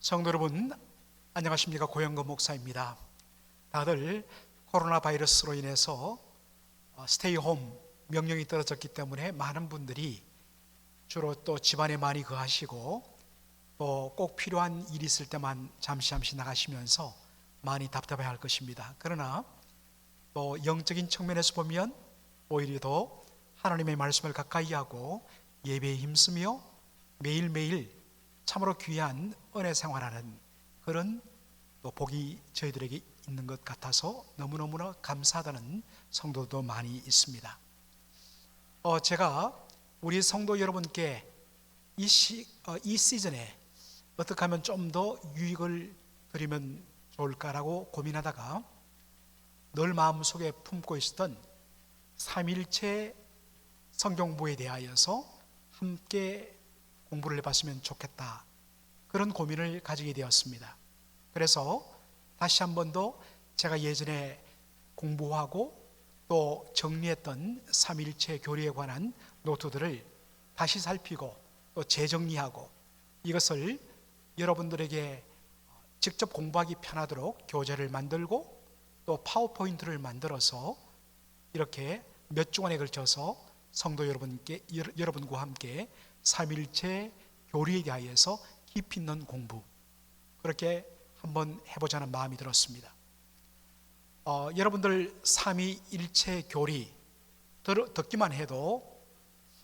성도 여러분, 안녕하십니까? 고영건 목사입니다. 다들 코로나 바이러스로 인해서 스테이 홈 명령이 떨어졌기 때문에 많은 분들이 주로 또 집안에 많이 거하시고 또 꼭 필요한 일이 있을 때만 잠시 나가시면서 많이 답답해 할 것입니다. 그러나 또 영적인 측면에서 보면 오히려 더 하나님의 말씀을 가까이 하고 예배에 힘쓰며 매일매일 참으로 귀한 은혜 생활하는 그런 또 복이 저희들에게 있는 것 같아서 너무너무나 감사하다는 성도도 많이 있습니다. 제가 우리 성도 여러분께 이 시즌에 어떻게 하면 좀 더 유익을 드리면 좋을까라고 고민하다가 늘 마음속에 품고 있었던 삼일체 성경부에 대하여서 함께 공부를 해봤으면 좋겠다, 그런 고민을 가지게 되었습니다. 그래서 다시 한 번 더 제가 예전에 공부하고 또 정리했던 삼일체 교리에 관한 노트들을 다시 살피고 또 재정리하고 이것을 여러분들에게 직접 공부하기 편하도록 교재를 만들고 또 파워포인트를 만들어서 이렇게 몇 주간에 걸쳐서 성도 여러분과 함께 삼일체 교리에 대하여서 깊이 있는 공부, 그렇게 한번 해보자는 마음이 들었습니다. 여러분들 삼위일체 교리 듣기만 해도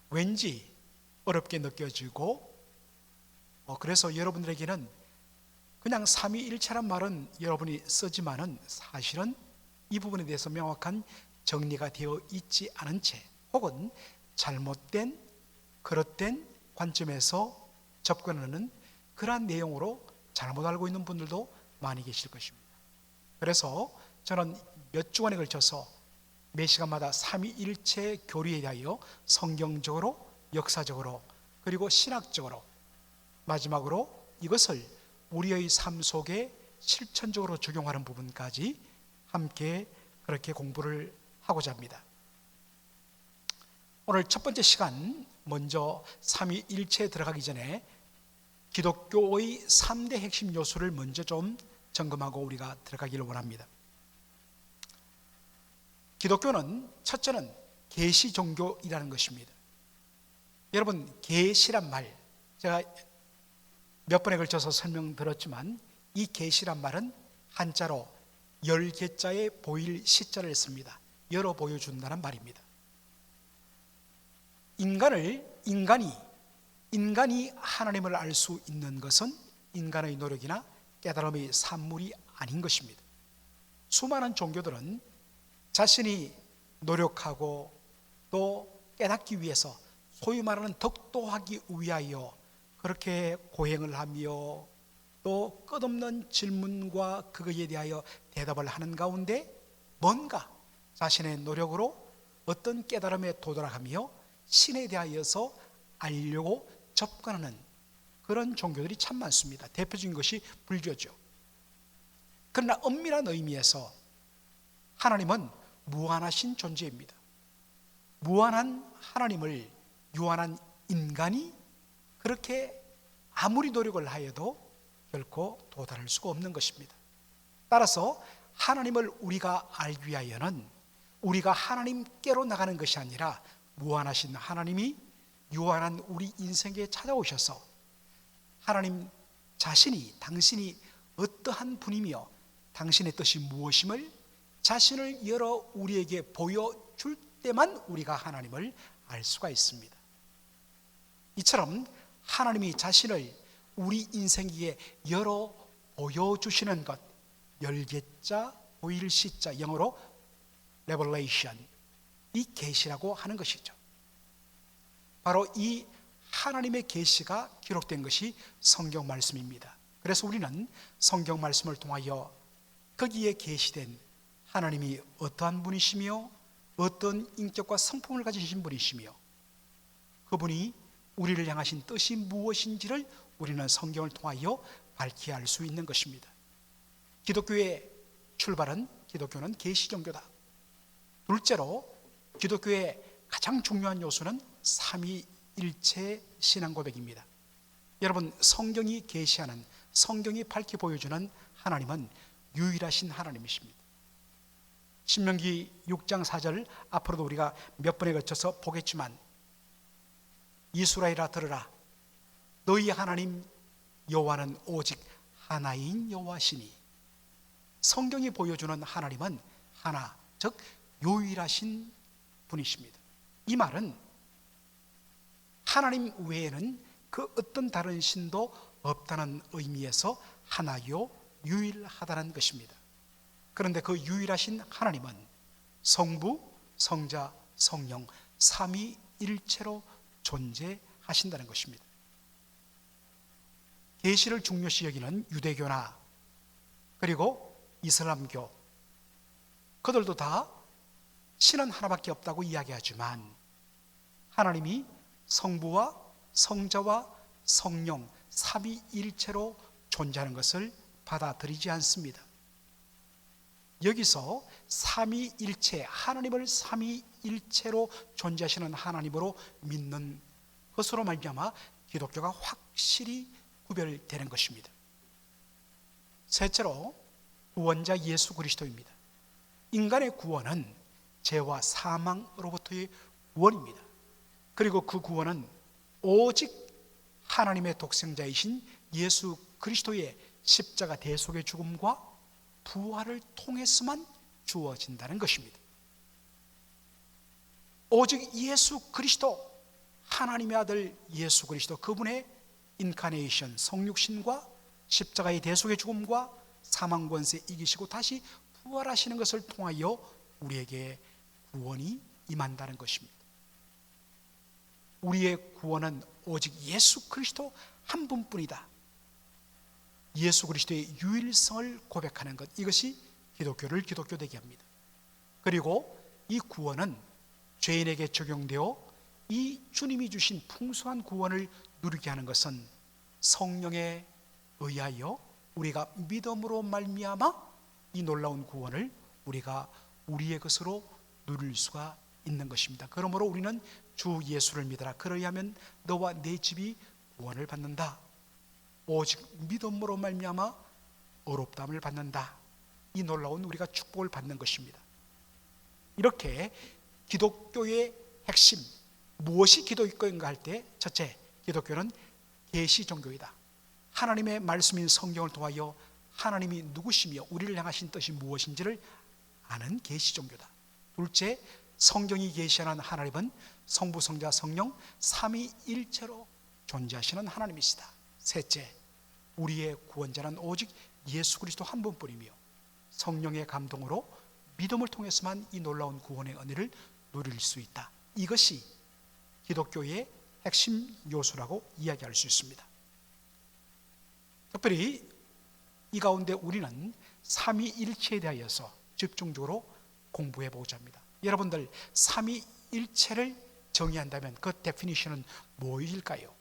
왠지 어렵게 느껴지고 그래서 여러분들에게는 그냥 삼위일체란 말은 여러분이 쓰지만은 사실은 이 부분에 대해서 명확한 정리가 되어 있지 않은 채 혹은 잘못된 그릇된 관점에서 접근하는 그러한 내용으로 잘못 알고 있는 분들도 많이 계실 것입니다. 그래서 저는 몇 주간에 걸쳐서 매 시간마다 삼위일체 교리에 대하여 성경적으로, 역사적으로, 그리고 신학적으로, 마지막으로 이것을 우리의 삶 속에 실천적으로 적용하는 부분까지 함께 그렇게 공부를 하고자 합니다. 오늘 첫 번째 시간, 먼저 삼위일체에 들어가기 전에 기독교의 3대 핵심 요소를 먼저 좀 점검하고 우리가 들어가기를 원합니다. 기독교는 첫째는 계시 종교이라는 것입니다. 여러분, 계시란 말 제가 몇 번에 걸쳐서 설명드렸지만 이 계시란 말은 한자로 열개자에 보일 시자를 씁니다. 열어 보여준다는 말입니다. 인간이 하나님을 알 수 있는 것은 인간의 노력이나 깨달음의 산물이 아닌 것입니다. 수많은 종교들은 자신이 노력하고 또 깨닫기 위해서 소위 말하는 덕도하기 위하여 그렇게 고행을 하며 또 끝없는 질문과 그것에 대하여 대답을 하는 가운데 뭔가 자신의 노력으로 어떤 깨달음에 도달하며 신에 대하여서 알려고 접근하는 그런 종교들이 참 많습니다. 대표적인 것이 불교죠. 그러나 엄밀한 의미에서 하나님은 무한하신 존재입니다. 무한한 하나님을 유한한 인간이 그렇게 아무리 노력을 하여도 결코 도달할 수가 없는 것입니다. 따라서 하나님을 우리가 알기 위하여는 우리가 하나님께로 나가는 것이 아니라 무한하신 하나님이 유한한 우리 인생에 찾아오셔서 하나님 자신이 당신이 어떠한 분이며 당신의 뜻이 무엇임을 자신을 열어 우리에게 보여줄 때만 우리가 하나님을 알 수가 있습니다. 이처럼 하나님이 자신을 우리 인생에 열어 보여주시는 것, 열개자 보일 시자, 영어로 revelation, 이 계시라고 하는 것이죠. 바로 이 하나님의 계시가 기록된 것이 성경 말씀입니다. 그래서 우리는 성경 말씀을 통하여 거기에 계시된 하나님이 어떠한 분이시며 어떤 인격과 성품을 가지신 분이시며 그분이 우리를 향하신 뜻이 무엇인지를 우리는 성경을 통하여 밝히 알 수 있는 것입니다. 기독교의 출발은 기독교는 계시 종교다. 둘째로 기독교의 가장 중요한 요소는 삼위일체 신앙 고백입니다. 여러분, 성경이 계시하는 성경이 밝히 보여주는 하나님은 유일하신 하나님이십니다. 신명기 6장 4절 앞으로도 우리가 몇 번에 걸쳐서 보겠지만, 이스라엘아 들으라, 너희 하나님 여호와는 오직 하나인 여호와시니. 성경이 보여주는 하나님은 하나, 즉 유일하신 분이십니다. 이 말은 하나님 외에는 그 어떤 다른 신도 없다는 의미에서 하나요 유일하다는 것입니다. 그런데 그 유일하신 하나님은 성부, 성자, 성령 삼위일체로 존재하신다는 것입니다. 계시를 중요시 여기는 유대교나 그리고 이슬람교, 그들도 다 신은 하나밖에 없다고 이야기하지만 하나님이 성부와 성자와 성령 삼위일체로 존재하는 것을 받아들이지 않습니다. 여기서 삼위일체, 하나님을 삼위일체로 존재하시는 하나님으로 믿는 것으로 말미암아 기독교가 확실히 구별되는 것입니다. 셋째로 구원자 예수 그리스도입니다. 인간의 구원은 죄와 사망으로부터의 구원입니다. 그리고 그 구원은 오직 하나님의 독생자이신 예수 그리스도의 십자가 대속의 죽음과 부활을 통해서만 주어진다는 것입니다. 오직 예수 그리스도, 하나님의 아들 예수 그리스도, 그분의 인카네이션, 성육신과 십자가의 대속의 죽음과 사망 권세 이기시고 다시 부활하시는 것을 통하여 우리에게 구원이 임한다는 것입니다. 우리의 구원은 오직 예수 그리스도 한 분뿐이다. 예수 그리스도의 유일성을 고백하는 것, 이것이 기독교를 기독교되게 합니다. 그리고 이 구원은 죄인에게 적용되어 이 주님이 주신 풍성한 구원을 누리게 하는 것은 성령에 의하여 우리가 믿음으로 말미암아 이 놀라운 구원을 우리가 우리의 것으로 누릴 수가 있는 것입니다. 그러므로 우리는 주 예수를 믿어라, 그러야면 너와 내 집이 구원을 받는다. 오직 믿음으로 말미암아 의롭다함을 받는다. 이 놀라운 우리가 축복을 받는 것입니다. 이렇게 기독교의 핵심, 무엇이 기독교인가 할 때, 첫째, 기독교는 계시 종교이다. 하나님의 말씀인 성경을 통하여 하나님이 누구시며 우리를 향하신 뜻이 무엇인지를 아는 계시 종교다. 둘째, 성경이 계시하는 하나님은 성부, 성자, 성령 삼위일체로 존재하시는 하나님이시다. 셋째, 우리의 구원자는 오직 예수 그리스도 한 분뿐이며 성령의 감동으로 믿음을 통해서만 이 놀라운 구원의 은혜를 누릴 수 있다. 이것이 기독교의 핵심 요소라고 이야기할 수 있습니다. 특별히 이 가운데 우리는 삼위일체에 대하여서 집중적으로 공부해 보고자 합니다. 여러분들, 삼위일체를 정의한다면 그 데피니션은 무엇일까요?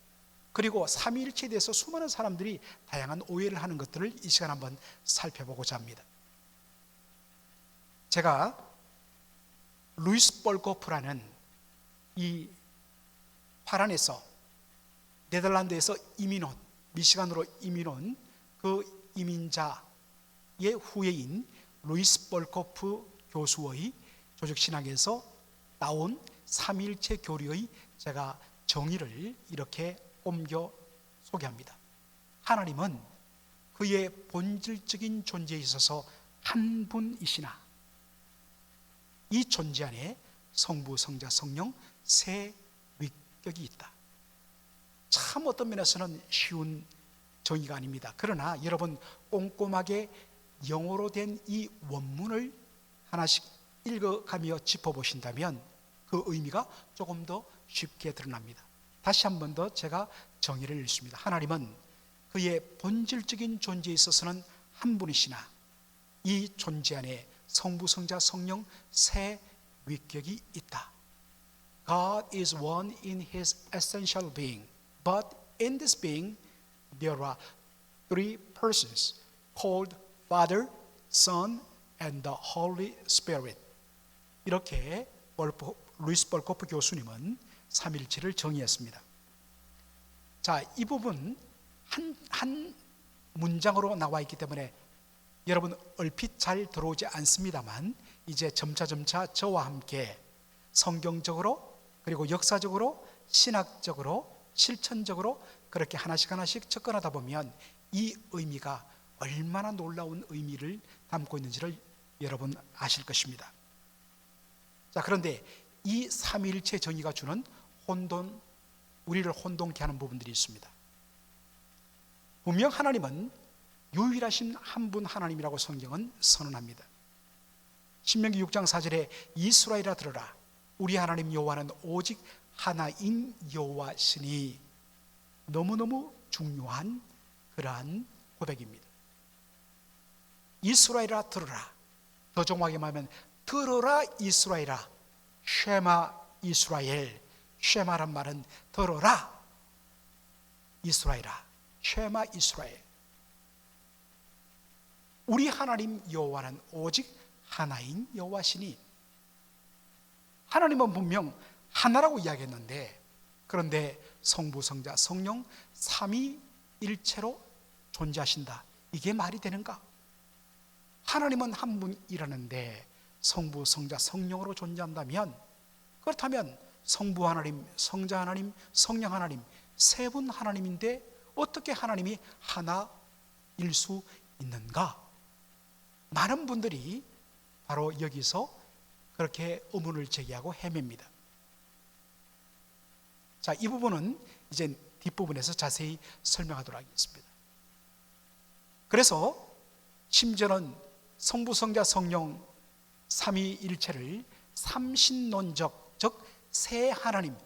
그리고 삼위일체에 대해서 수많은 사람들이 다양한 오해를 하는 것들을 이 시간 한번 살펴보고자 합니다. 제가 루이스 볼코프라는 이 파란에서 네덜란드에서 이민 온, 미시간으로 이민 온 그 이민자의 후예인 루이스 볼코프 교수의 조직신학에서 나온 삼위일체 교리의 제가 정의를 이렇게 옮겨 소개합니다. 하나님은 그의 본질적인 존재에 있어서 한 분이시나 이 존재 안에 성부, 성자, 성령 세 위격이 있다. 참 어떤 면에서는 쉬운 정의가 아닙니다. 그러나 여러분 꼼꼼하게 영어로 된 이 원문을 하나씩 읽어가며 짚어보신다면 그 의미가 조금 더 쉽게 드러납니다. 다시 한 번 더 제가 정의를 읽습니다. 하나님은 그의 본질적인 존재에 있어서는 한 분이시나 이 존재 안에 성부, 성자, 성령 세 위격이 있다. God is one in his essential being, but in this being there are three persons called Father, Son, and the Holy Spirit. 이렇게 루이스 볼코프 교수님은 삼일체를 정의했습니다. 자, 이 부분 한 문장으로 나와 있기 때문에 여러분 얼핏 잘 들어오지 않습니다만 이제 점차 저와 함께 성경적으로 그리고 역사적으로 신학적으로 실천적으로 그렇게 하나씩 접근하다 보면 이 의미가 얼마나 놀라운 의미를 담고 있는지를 여러분 아실 것입니다. 자, 그런데 이 삼위일체 정의가 주는 혼돈, 우리를 혼돈케 하는 부분들이 있습니다. 분명 하나님은 유일하신 한 분 하나님이라고 성경은 선언합니다. 신명기 6장 4절에 이스라엘아 들으라, 우리 하나님 여호와는 오직 하나인 여호와시니, 너무너무 중요한 그러한 고백입니다. 이스라엘아 들으라, 더 정확하게 말하면 들어라 이스라엘아, 쉐마 이스라엘. 쉐마란 말은 들어라 이스라엘아, 쉐마 이스라엘. 우리 하나님 여호와는 오직 하나인 여호와시니. 하나님은 분명 하나라고 이야기했는데, 그런데 성부, 성자, 성령 삼위일체로 존재하신다. 이게 말이 되는가? 하나님은 한 분이라는데 성부, 성자, 성령으로 존재한다면, 그렇다면 성부 하나님, 성자 하나님, 성령 하나님, 세 분 하나님인데 어떻게 하나님이 하나일 수 있는가? 많은 분들이 바로 여기서 그렇게 의문을 제기하고 헤맵니다. 자, 이 부분은 이제 뒷부분에서 자세히 설명하도록 하겠습니다. 그래서 심지어는 성부, 성자, 성령 삼위일체를 삼신론적, 즉 세 하나님,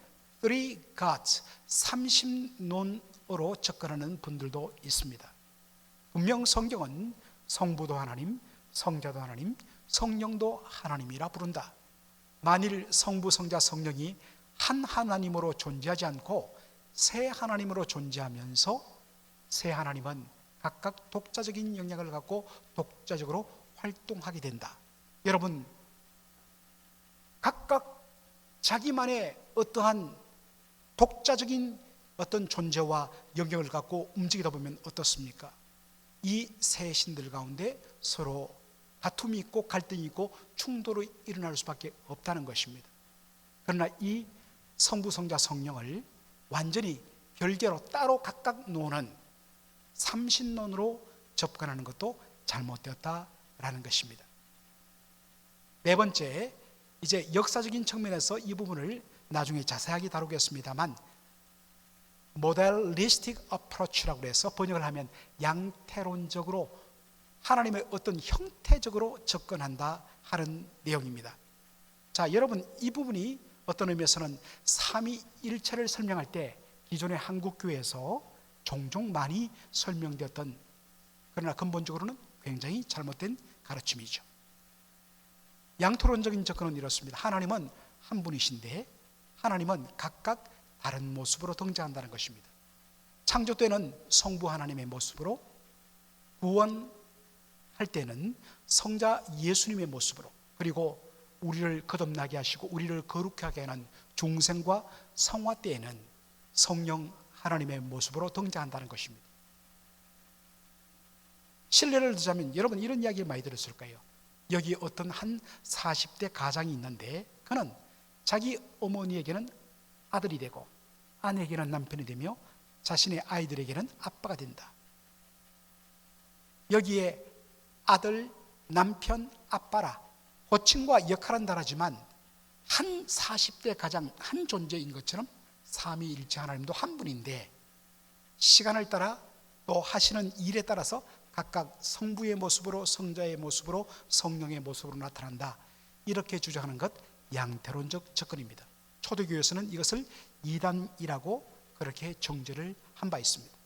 three gods, 삼신론으로 접근하는 분들도 있습니다. 분명 성경은 성부도 하나님, 성자도 하나님, 성령도 하나님이라 부른다. 만일 성부, 성자, 성령이 한 하나님으로 존재하지 않고 세 하나님으로 존재하면서 세 하나님은 각각 독자적인 영향을 갖고 독자적으로 활동하게 된다. 여러분, 각각 자기만의 어떠한 독자적인 어떤 존재와 영역을 갖고 움직이다 보면 어떻습니까? 이 세 신들 가운데 서로 다툼이 있고 갈등이 있고 충돌이 일어날 수밖에 없다는 것입니다. 그러나 이 성부, 성자, 성령을 완전히 별개로 따로 각각 노는 삼신론으로 접근하는 것도 잘못되었다라는 것입니다. 네 번째, 이제 역사적인 측면에서 이 부분을 나중에 자세하게 다루겠습니다만, 모델리스틱 어프로치라고 해서 번역을 하면 양태론적으로 하나님의 어떤 형태적으로 접근한다 하는 내용입니다. 자, 여러분, 이 부분이 어떤 의미에서는 삼위일체를 설명할 때 기존의 한국교회에서 종종 많이 설명되었던, 그러나 근본적으로는 굉장히 잘못된 가르침이죠. 양토론적인 접근은 이렇습니다. 하나님은 한 분이신데 하나님은 각각 다른 모습으로 등장한다는 것입니다. 창조 때는 성부 하나님의 모습으로, 구원할 때는 성자 예수님의 모습으로, 그리고 우리를 거듭나게 하시고 우리를 거룩하게 하는 중생과 성화 때에는 성령 하나님의 모습으로 등장한다는 것입니다. 신뢰를 두자면 여러분 이런 이야기 많이 들었을 거예요. 여기 어떤 한 40대 가장이 있는데 그는 자기 어머니에게는 아들이 되고 아내에게는 남편이 되며 자신의 아이들에게는 아빠가 된다. 여기에 아들, 남편, 아빠라 호칭과 역할은 다르지만 한 40대 가장 한 존재인 것처럼 삼위일체 하나님도 한 분인데 시간을 따라 또 하시는 일에 따라서 각각 성부의 모습으로, 성자의 모습으로, 성령의 모습으로 나타난다. 이렇게 주장하는 것 양태론적 접근입니다. 초대교회에서는 이것을 이단이라고 그렇게 정죄를 한 바 있습니다.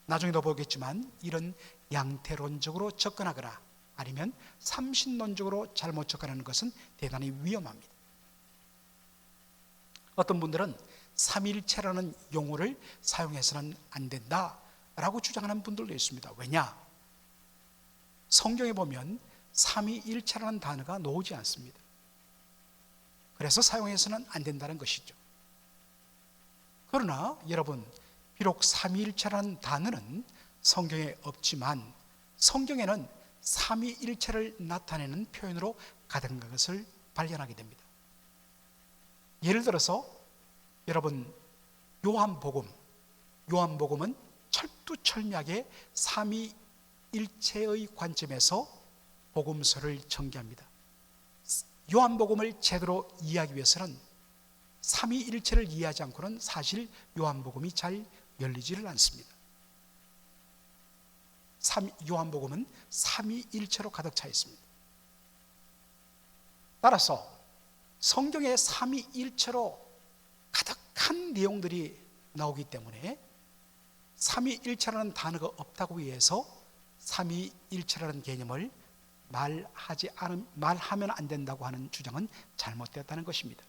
나중에도 보겠지만 이런 양태론적으로 접근하거나 아니면 삼신론적으로 잘못 접근하는 것은 대단히 위험합니다. 어떤 분들은 삼일체라는 용어를 사용해서는 안 된다라고 주장하는 분들도 있습니다. 왜냐? 성경에 보면 삼위일체라는 단어가 나오지 않습니다. 그래서 사용해서는 안 된다는 것이죠. 그러나 여러분, 비록 삼위일체라는 단어는 성경에 없지만 성경에는 삼위일체를 나타내는 표현으로 가득한 것을 발견하게 됩니다. 예를 들어서 여러분 요한복음은 철두철미하게 삼위일체의 관점에서 복음서를 전개합니다. 요한복음을 제대로 이해하기 위해서는 삼위일체를 이해하지 않고는 사실 요한복음이 잘 열리지를 않습니다. 요한복음은 삼위일체로 가득 차 있습니다. 따라서 성경에 삼위일체로 가득한 내용들이 나오기 때문에 삼위일체라는 단어가 없다고 해서 삼위일체라는 개념을 말하면 안 된다고 하는 주장은 잘못되었다는 것입니다.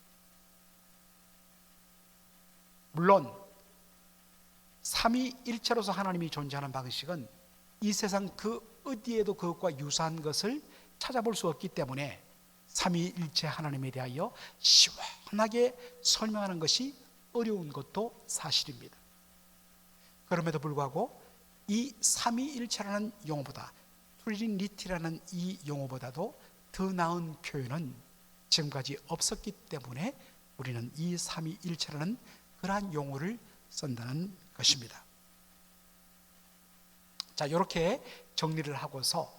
물론 삼위일체로서 하나님이 존재하는 방식은 이 세상 그 어디에도 그것과 유사한 것을 찾아볼 수 없기 때문에 삼위일체 하나님에 대하여 시원하게 설명하는 것이 어려운 것도 사실입니다. 그럼에도 불구하고 이 삼위일체라는 용어보다 트리니티라는 이 용어보다도 더 나은 표현은 지금까지 없었기 때문에 우리는 이 삼위일체라는 그러한 용어를 쓴다는 것입니다. 자, 이렇게 정리를 하고서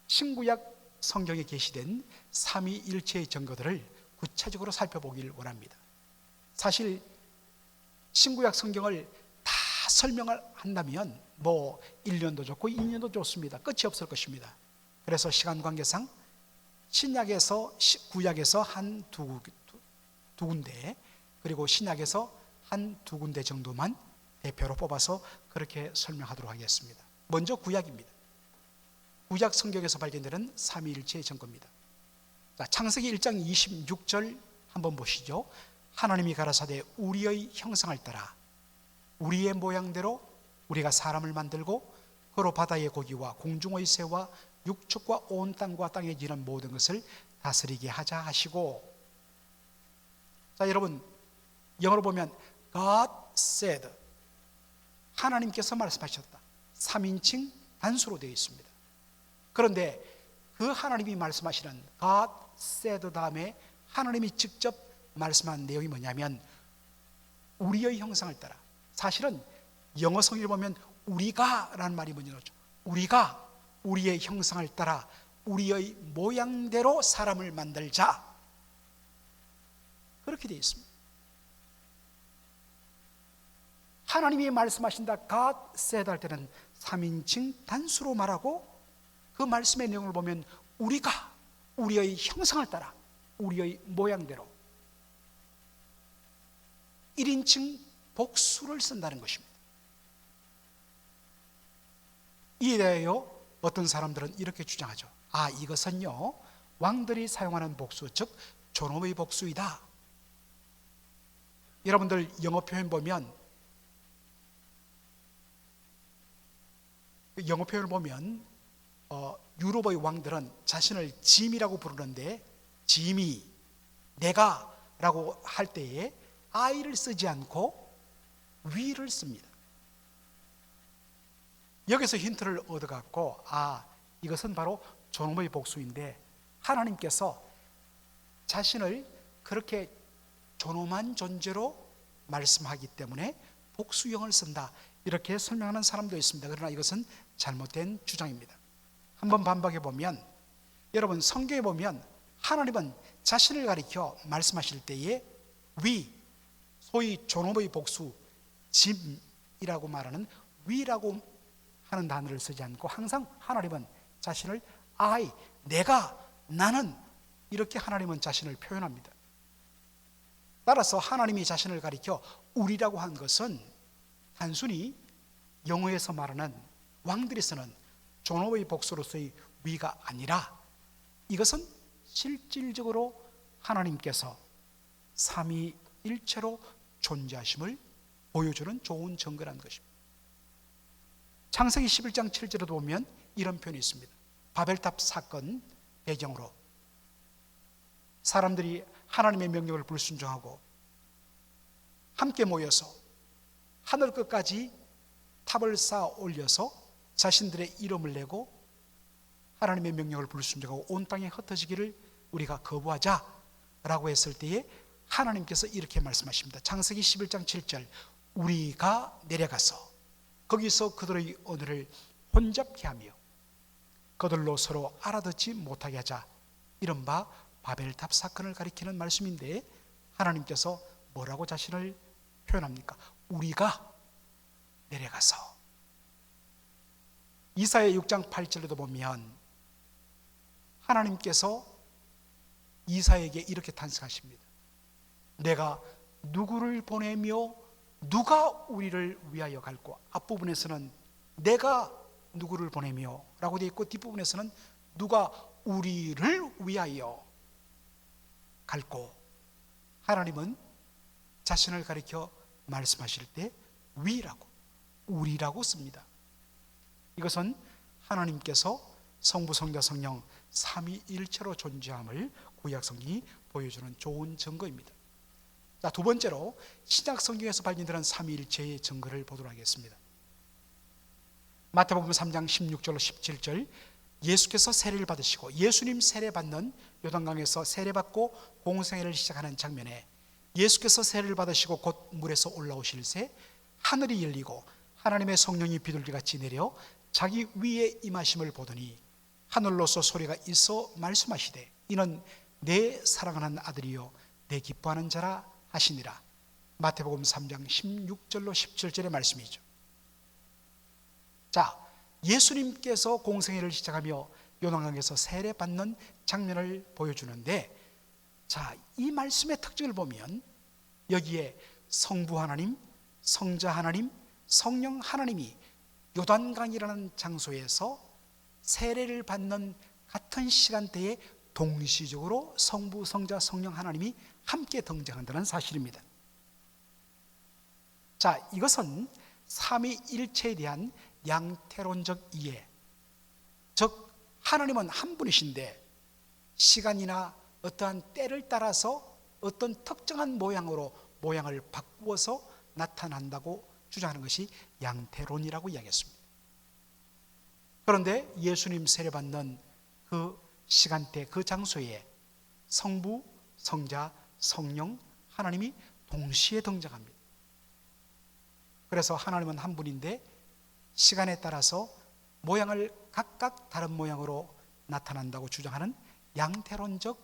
신구약 성경에 게시된 삼위일체의 증거들을 구체적으로 살펴보길 원합니다. 사실 신구약 성경을 다 설명을 한다면 1년도 좋고 2년도 좋습니다. 끝이 없을 것입니다. 그래서 시간 관계상 신약에서 구약에서 한 두 군데, 그리고 신약에서 한 두 군데 정도만 대표로 뽑아서 그렇게 설명하도록 하겠습니다. 먼저 구약입니다. 구약 성경에서 발견되는 삼위일체의 증거입니다. 자, 창세기 1장 26절 한번 보시죠. 하나님이 가라사대 우리의 형상을 따라 우리의 모양대로 우리가 사람을 만들고 그로 바다의 고기와 공중의 새와 육축과 온 땅과 땅에 지는 모든 것을 다스리게 하자 하시고. 자, 여러분 영어로 보면 God said, 하나님께서 말씀하셨다. 3인칭 단수로 되어 있습니다. 그런데 그 하나님이 말씀하시는 God said 다음에 하나님이 직접 말씀한 내용이 뭐냐면 우리의 형상을 따라. 사실은 영어 성경을 보면 우리가 라는 말이 먼저 나오죠. 우리가 우리의 형상을 따라 우리의 모양대로 사람을 만들자, 그렇게 되어 있습니다. 하나님이 말씀하신다 God said 할 때는 3인칭 단수로 말하고, 그 말씀의 내용을 보면 우리가 우리의 형상을 따라 우리의 모양대로 1인칭 복수를 쓴다는 것입니다. 이에 대하여 어떤 사람들은 이렇게 주장하죠. 이것은요 왕들이 사용하는 복수, 즉 존엄의 복수이다. 여러분들 영어 표현 보면 유럽의 왕들은 자신을 짐이라고 부르는데 짐이 내가 라고 할 때에 I를 쓰지 않고 위를 씁니다. 여기서 힌트를 얻어갖고 이것은 바로 존엄의 복수인데 하나님께서 자신을 그렇게 존엄한 존재로 말씀하기 때문에 복수형을 쓴다, 이렇게 설명하는 사람도 있습니다. 그러나 이것은 잘못된 주장입니다. 한번 반박해 보면, 여러분 성경에 보면 하나님은 자신을 가리켜 말씀하실 때에 위, 소위 존엄의 복수 짐이라고 말하는 위라고 하는 단어를 쓰지 않고 항상 하나님은 자신을 내가, 나는, 이렇게 하나님은 자신을 표현합니다. 따라서 하나님이 자신을 가리켜 우리라고 한 것은 단순히 영어에서 말하는 왕들이 쓰는 존엄의 복수로서의 위가 아니라 이것은 실질적으로 하나님께서 삼위일체로 존재하심을 보여주는 좋은 증거라는 것입니다. 창세기 11장 7절에도 보면 이런 표현이 있습니다. 바벨탑 사건 배경으로 사람들이 하나님의 명령을 불순종하고 함께 모여서 하늘 끝까지 탑을 쌓아 올려서 자신들의 이름을 내고 하나님의 명령을 불순종하고 온 땅에 흩어지기를 우리가 거부하자라고 했을 때에 하나님께서 이렇게 말씀하십니다. 창세기 11장 7절, 우리가 내려가서 거기서 그들의 언어를 혼잡케 하며 그들로 서로 알아듣지 못하게 하자. 이른바 바벨탑 사건을 가리키는 말씀인데, 하나님께서 뭐라고 자신을 표현합니까? 우리가 내려가서. 이사야 6장 8절에도 보면 하나님께서 이사야에게 이렇게 탄식하십니다. 내가 누구를 보내며 누가 우리를 위하여 갈고, 앞부분에서는 내가 누구를 보내며 라고 되어 있고 뒷부분에서는 누가 우리를 위하여 갈고, 하나님은 자신을 가리켜 말씀하실 때 위라고, 우리라고 씁니다. 이것은 하나님께서 성부, 성자, 성령 삼위일체로 존재함을 구약 성경이 보여주는 좋은 증거입니다. 자, 두 번째로 신약 성경에서 발견되는 삼위일체의 증거를 보도록 하겠습니다. 마태복음 3장 16절로 17절, 예수께서 세례를 받으시고 예수님 세례 받는 요단강에서 세례받고 공생애를 시작하는 장면에 예수께서 세례를 받으시고 곧 물에서 올라오실새 하늘이 열리고 하나님의 성령이 비둘기같이 내려 자기 위에 임하심을 보더니 하늘로서 소리가 있어 말씀하시되 이는 내 사랑하는 아들이요 내 기뻐하는 자라 하시니라. 마태복음 3장 16절로 17절의 말씀이죠. 자, 예수님께서 공생애를 시작하며 요단강에서 세례받는 장면을 보여주는데, 자, 이 말씀의 특징을 보면 여기에 성부 하나님, 성자 하나님, 성령 하나님이 요단강이라는 장소에서 세례를 받는 같은 시간대에 동시적으로 성부, 성자, 성령 하나님이 함께 등장한다는 사실입니다. 자, 이것은 삼위일체에 대한 양태론적 이해, 즉 하나님은 한 분이신데 시간이나 어떠한 때를 따라서 어떤 특정한 모양을 바꾸어서 나타난다고 주장하는 것이 양태론이라고 이야기했습니다. 그런데 예수님 세례받는 그 시간대, 그 장소에 성부, 성자, 성령, 하나님이 동시에 등장합니다. 그래서 하나님은 한 분인데 시간에 따라서 모양을 각각 다른 모양으로 나타난다고 주장하는 양태론적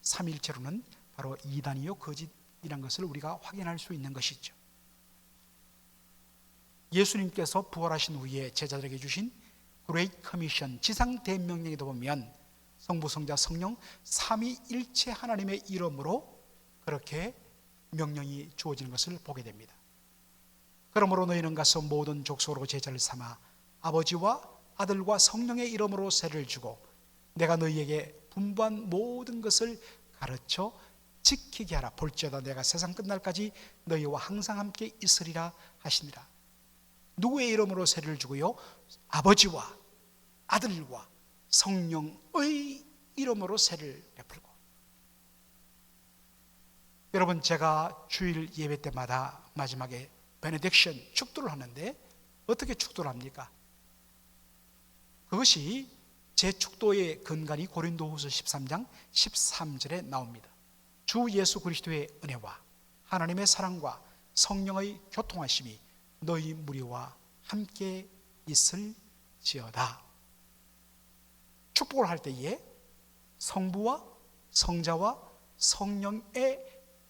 삼일체론은 바로 이단이요 거짓이라는 것을 우리가 확인할 수 있는 것이죠. 예수님께서 부활하신 후에 제자들에게 주신 그레이트 커미션, 지상 대명령에도 보면 성부, 성자, 성령 삼위일체 하나님의 이름으로 그렇게 명령이 주어지는 것을 보게 됩니다. 그러므로 너희는 가서 모든 족속으로 제자를 삼아 아버지와 아들과 성령의 이름으로 세례를 주고 내가 너희에게 분부한 모든 것을 가르쳐 지키게 하라. 볼지어다 내가 세상 끝날까지 너희와 항상 함께 있으리라 하시니라. 누구의 이름으로 세례를 주고요? 아버지와 아들과 성령의 이름으로 세례를 베풀고. 여러분, 제가 주일 예배 때마다 마지막에 베네딕션 축도를 하는데 어떻게 축도를 합니까? 그것이 제 축도의 근간이 고린도후서 13장 13절에 나옵니다. 주 예수 그리스도의 은혜와 하나님의 사랑과 성령의 교통하심이 너희 무리와 함께 있을지어다. 축복을 할 때에 성부와 성자와 성령의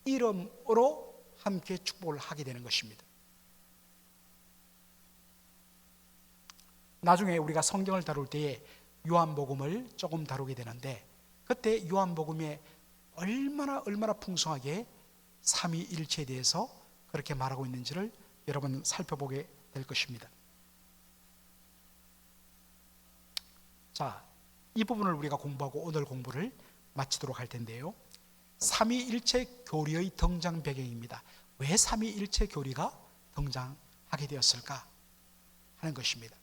이름으로 함께 축복을 하게 되는 것입니다. 나중에 우리가 성경을 다룰 때에 요한복음을 조금 다루게 되는데 그때 요한복음에 얼마나 풍성하게 삼위일체에 대해서 그렇게 말하고 있는지를 여러분 살펴보게 될 것입니다. 자, 이 부분을 우리가 공부하고 오늘 공부를 마치도록 할 텐데요. 삼위일체 교리의 등장 배경입니다. 왜 삼위일체 교리가 등장하게 되었을까 하는 것입니다.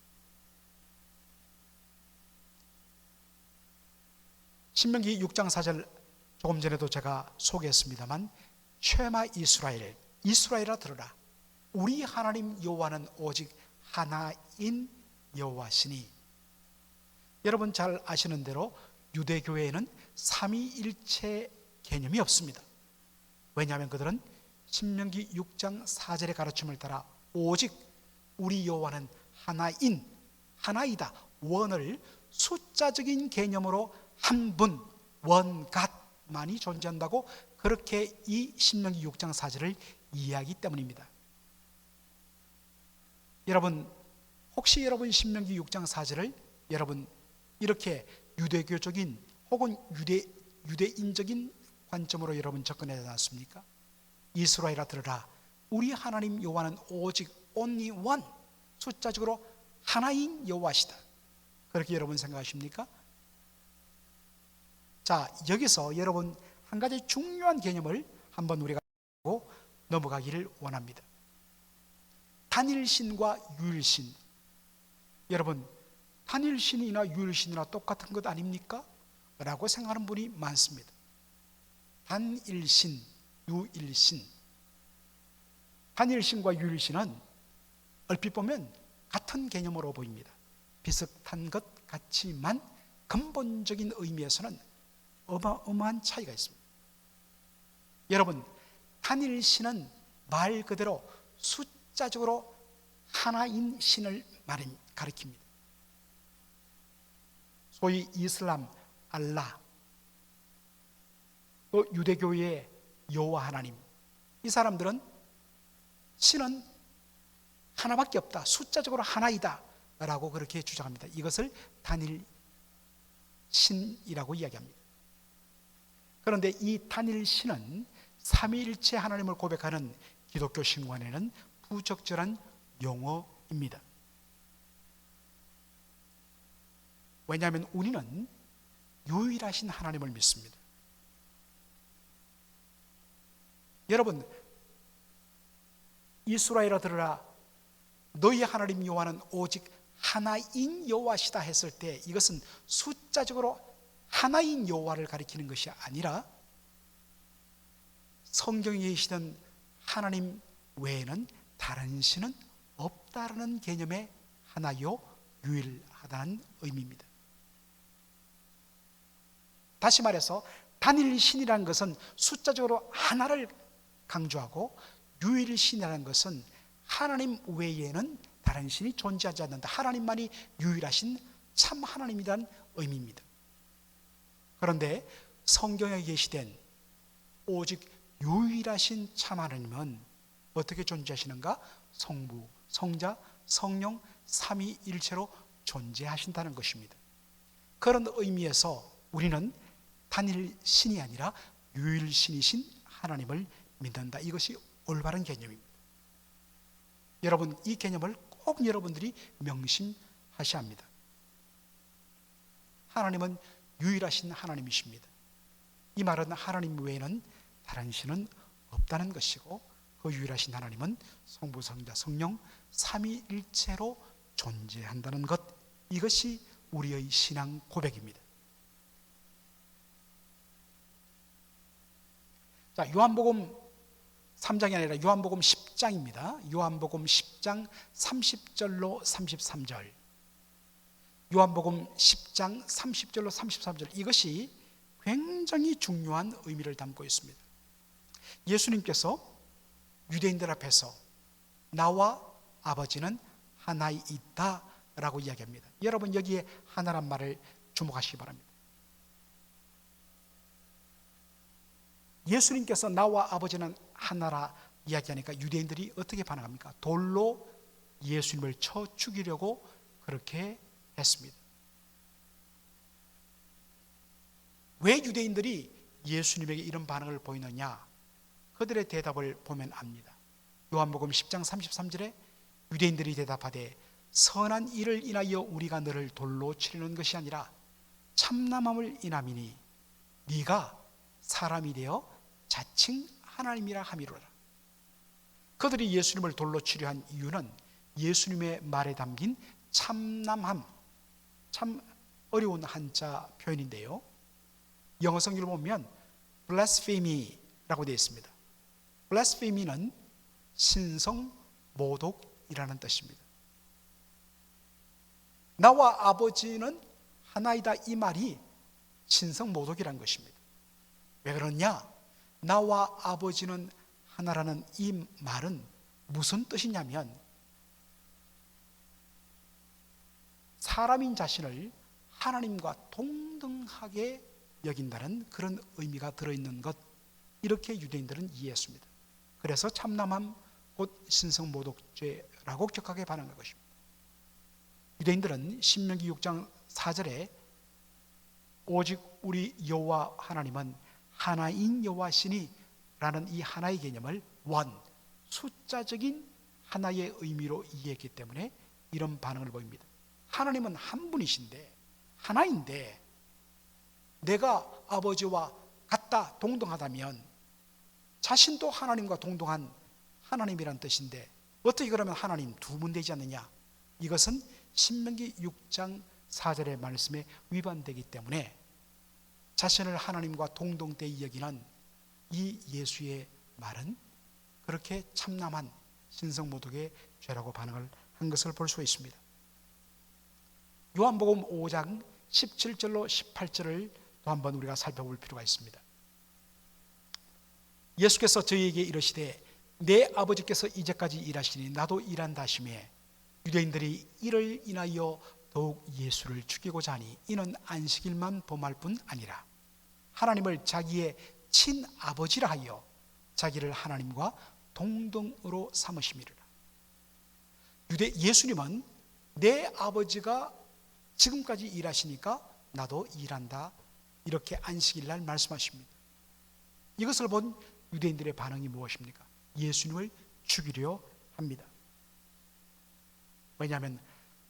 신명기 6장 4절 조금 전에도 제가 소개했습니다만 쉐마 이스라엘아 들으라. 우리 하나님 여호와는 오직 하나인 여호와시니. 여러분 잘 아시는 대로 유대교회에는 삼위일체 개념이 없습니다. 왜냐하면 그들은 신명기 6장 4절의 가르침을 따라 오직 우리 여호와는 하나이다, 원을 숫자적인 개념으로 한 분, 원갓만이 존재한다고 그렇게 이 신명기 6장 4절을 이해하기 때문입니다. 여러분, 혹시 여러분 신명기 6장 4절을 여러분 이렇게 유대교적인 혹은 유대인적인 관점으로 여러분 접근하지 않습니까? 이스라엘아 들으라, 우리 하나님 여호와는 오직 only one, 숫자적으로 하나인 여호와시다, 그렇게 여러분 생각하십니까? 자, 여기서 여러분 한 가지 중요한 개념을 한번 우리가 보고 넘어가기를 원합니다. 단일신과 유일신. 여러분, 단일신이나 유일신이나 똑같은 것 아닙니까? 라고 생각하는 분이 많습니다. 단일신, 유일신. 단일신과 유일신은 얼핏 보면 같은 개념으로 보입니다. 비슷한 것 같지만 근본적인 의미에서는 어마어마한 차이가 있습니다. 여러분, 단일신은 말 그대로 숫자적으로 하나인 신을 가리킵니다. 소위 이슬람 알라, 또 유대교의 여호와 하나님, 이 사람들은 신은 하나밖에 없다, 숫자적으로 하나이다 라고 그렇게 주장합니다. 이것을 단일신이라고 이야기합니다. 그런데 이 단일신은 삼위일체 하나님을 고백하는 기독교 신관에는 부적절한 용어입니다. 왜냐하면 우리는 유일하신 하나님을 믿습니다. 여러분, 이스라엘아 들으라, 너희 하나님 여호와는 오직 하나인 여호와시다 했을 때 이것은 숫자적으로 하나인 여호와를 가리키는 것이 아니라 성경에 계시던 하나님 외에는 다른 신은 없다라는 개념의 하나요 유일하다는 의미입니다. 다시 말해서 단일신이라는 것은 숫자적으로 하나를 강조하고, 유일신이라는 것은 하나님 외에는 다른 신이 존재하지 않는다, 하나님만이 유일하신 참 하나님이라는 의미입니다. 그런데 성경에 계시된 오직 유일하신 참 하나님은 어떻게 존재하시는가? 성부, 성자, 성령 삼위일체로 존재하신다는 것입니다. 그런 의미에서 우리는 단일신이 아니라 유일신이신 하나님을 믿는다, 이것이 올바른 개념입니다. 여러분, 이 개념을 꼭 여러분들이 명심하셔야 합니다. 하나님은 유일하신 하나님이십니다. 이 말은 하나님 외에는 다른 신은 없다는 것이고, 그 유일하신 하나님은 성부, 성자, 성령 삼위일체로 존재한다는 것, 이것이 우리의 신앙 고백입니다. 자, 요한복음 3장이 아니라 요한복음 10장입니다. 요한복음 10장 30절로 33절. 요한복음 10장 30절로 33절, 이것이 굉장히 중요한 의미를 담고 있습니다. 예수님께서 유대인들 앞에서 나와 아버지는 하나이다 라고 이야기합니다. 여러분, 여기에 하나란 말을 주목하시기 바랍니다. 예수님께서 나와 아버지는 하나라 이야기하니까 유대인들이 어떻게 반응합니까? 돌로 예수님을 쳐 죽이려고 그렇게 했습니다. 왜 유대인들이 예수님에게 이런 반응을 보이느냐? 그들의 대답을 보면 압니다. 요한복음 10장 33절에 유대인들이 대답하되, 선한 일을 인하여 우리가 너를 돌로 치려는 것이 아니라 참남함을 인함이니 네가 사람이 되어 자칭 하나님이라 함이로라. 그들이 예수님을 돌로 치려 한 이유는 예수님의 말에 담긴 참남함, 참 어려운 한자 표현인데요, 영어 성경을 보면 blasphemy라고 되어 있습니다. blasphemy는 신성 모독이라는 뜻입니다. 나와 아버지는 하나이다, 이 말이 신성모독이란 것입니다. 왜 그러냐? 나와 아버지는 하나라는 이 말은 무슨 뜻이냐면, 사람인 자신을 하나님과 동등하게 여긴다는 그런 의미가 들어있는 것, 이렇게 유대인들은 이해했습니다. 그래서 참남함 곧 신성모독죄라고 격하게 반응한 것입니다. 유대인들은 신명기 6장 4절에 오직 우리 여호와 하나님은 하나인 여호와시니 라는 이 하나의 개념을 원, 숫자적인 하나의 의미로 이해했기 때문에 이런 반응을 보입니다. 하나님은 한 분이신데, 하나인데, 내가 아버지와 같다, 동등하다면 자신도 하나님과 동등한 하나님이란 뜻인데 어떻게 그러면 하나님 두 분 되지 않느냐? 이것은 신명기 6장 4절의 말씀에 위반되기 때문에 자신을 하나님과 동등되이 여기는 이 예수의 말은 그렇게 참남한 신성모독의 죄라고 반응을 한 것을 볼 수 있습니다. 요한복음 5장 17절로 18절을 또 한번 우리가 살펴볼 필요가 있습니다. 예수께서 저희에게 이르시되 내 아버지께서 이제까지 일하시니 나도 일한다 하시매, 유대인들이 이를 인하여 더욱 예수를 죽이고자 하니 이는 안식일만 범할 뿐 아니라 하나님을 자기의 친아버지라 하여 자기를 하나님과 동등으로 삼으심이라. 예수님은 내 아버지가 지금까지 일하시니까 나도 일한다, 이렇게 안식일날 말씀하십니다. 이것을 본 유대인들의 반응이 무엇입니까? 예수님을 죽이려 합니다. 왜냐하면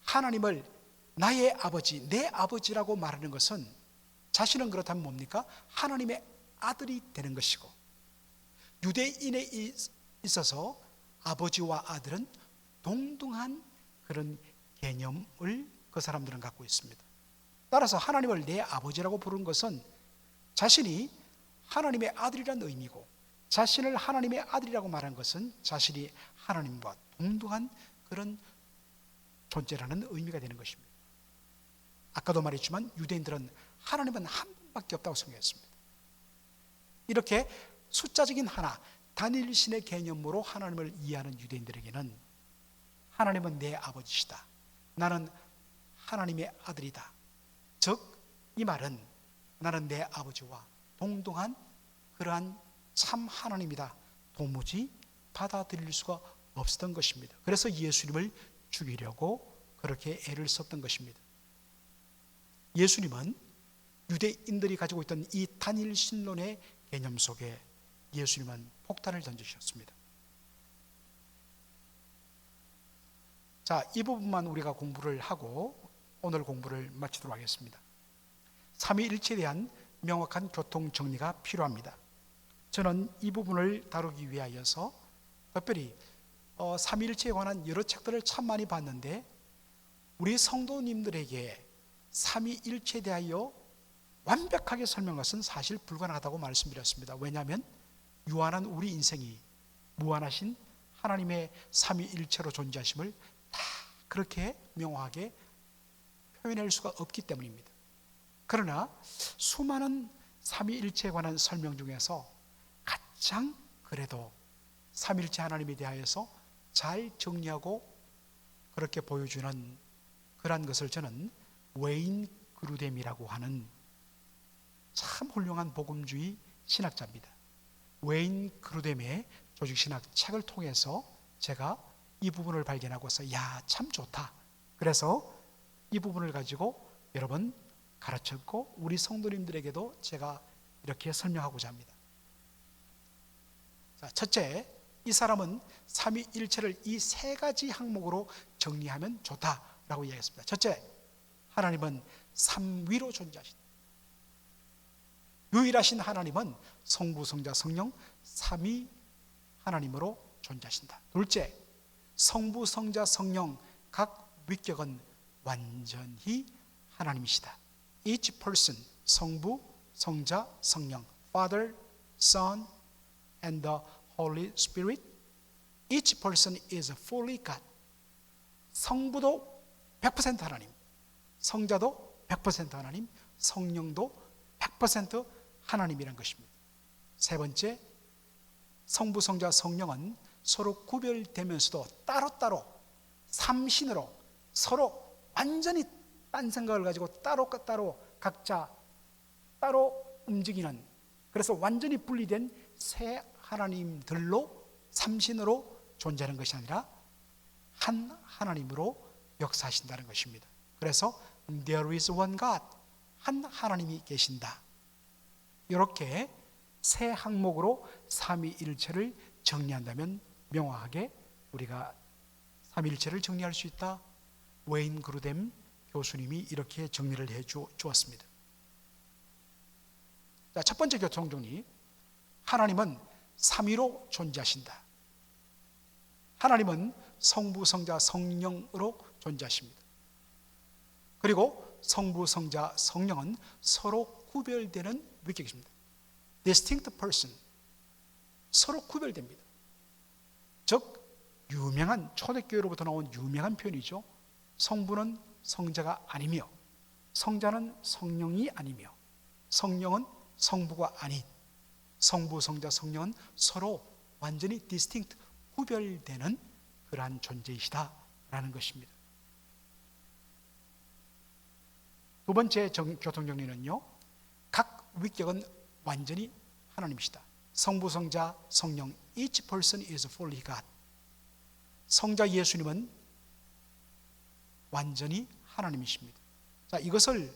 하나님을 나의 아버지, 내 아버지라고 말하는 것은 자신은 그렇다면 뭡니까? 하나님의 아들이 되는 것이고, 유대인에 있어서 아버지와 아들은 동등한 그런 개념을 그 사람들은 갖고 있습니다. 따라서 하나님을 내 아버지라고 부르는 것은 자신이 하나님의 아들이라는 의미고, 자신을 하나님의 아들이라고 말하는 것은 자신이 하나님과 동등한 그런 존재라는 의미가 되는 것입니다. 아까도 말했지만 유대인들은 하나님은 한 분밖에 없다고 생각했습니다. 이렇게 숫자적인 하나, 단일신의 개념으로 하나님을 이해하는 유대인들에게는 하나님은 내 아버지시다, 나는 하나님의 아들이다, 즉 이 말은 나는 내 아버지와 동등한 그러한 참 하나님이다, 도무지 받아들일 수가 없었던 것입니다. 그래서 예수님을 죽이려고 그렇게 애를 썼던 것입니다. 예수님은 유대인들이 가지고 있던 이 단일신론의 개념 속에 예수님은 폭탄을 던지셨습니다. 자, 이 부분만 우리가 공부를 하고 오늘 공부를 마치도록 하겠습니다. 삼위일체에 대한 명확한 교통 정리가 필요합니다. 저는 이 부분을 다루기 위하여서 특별히 삼위일체에 관한 여러 책들을 참 많이 봤는데, 우리 성도님들에게 삼위일체에 대하여 완벽하게 설명한 것은 사실 불가능하다고 말씀드렸습니다. 왜냐하면 유한한 우리 인생이 무한하신 하나님의 삼위일체로 존재하심을 다 그렇게 명확하게 표현할 수가 없기 때문입니다. 그러나 수많은 삼위일체에 관한 설명 중에서 가장 그래도 삼위일체 하나님에 대하여서 잘 정리하고 그렇게 보여주는 그러한 것을 저는 웨인 그루뎀이라고 하는 참 훌륭한 복음주의 신학자입니다. 웨인 그루뎀의 조직신학 책을 통해서 제가 이 부분을 발견하고서 참 좋다, 그래서 이 부분을 가지고 여러 번 가르쳤고 우리 성도님들에게도 제가 이렇게 설명하고자 합니다. 자, 첫째, 이 사람은 삼위일체를 이 세 가지 항목으로 정리하면 좋다라고 이야기했습니다. 첫째, 하나님은 삼위로 존재하신다. 유일하신 하나님은 성부, 성자, 성령 삼위 하나님으로 존재하신다. 둘째, 성부, 성자, 성령 각 위격은 완전히 하나님이시다. Each person, 성부, 성자, 성령, Father, Son, and the Holy Spirit, each person is fully God. 성부도 100% 하나님, 성자도 100% 하나님, 성령도 100% 하나님이란 것입니다. 세 번째, 성부, 성자, 성령은 서로 구별되면서도 따로따로 삼신으로 서로 완전히 딴 생각을 가지고 따로 각자 따로 움직이는, 그래서 완전히 분리된 세 하나님들로 삼신으로 존재하는 것이 아니라 한 하나님으로 역사하신다는 것입니다. 그래서 There is one God, 한 하나님이 계신다. 이렇게 세 항목으로 삼위일체를 정리한다면 명확하게 우리가 삼위일체를 정리할 수 있다. 웨인 그루뎀 교수님이 이렇게 정리를 해 주었습니다. 자, 첫 번째 교통정리, 하나님은 삼위로 존재하신다. 하나님은 성부, 성자, 성령으로 존재하십니다. 그리고 성부, 성자, 성령은 서로 구별되는 위격이십니다. Distinct person, 서로 구별됩니다. 즉 유명한, 초대교회로부터 나온 유명한 표현이죠. 성부는 성자가 아니며 성자는 성령이 아니며 성령은 성부가 아닌, 성부, 성자, 성령은 서로 완전히 distinct, 구별되는 그러한 존재이시다라는 것입니다. 두 번째 교통정리는요, 각 위격은 완전히 하나님이시다. 성부, 성자, 성령, each person is fully God. 성자 예수님은 완전히 하나님이십니다. 자, 이것을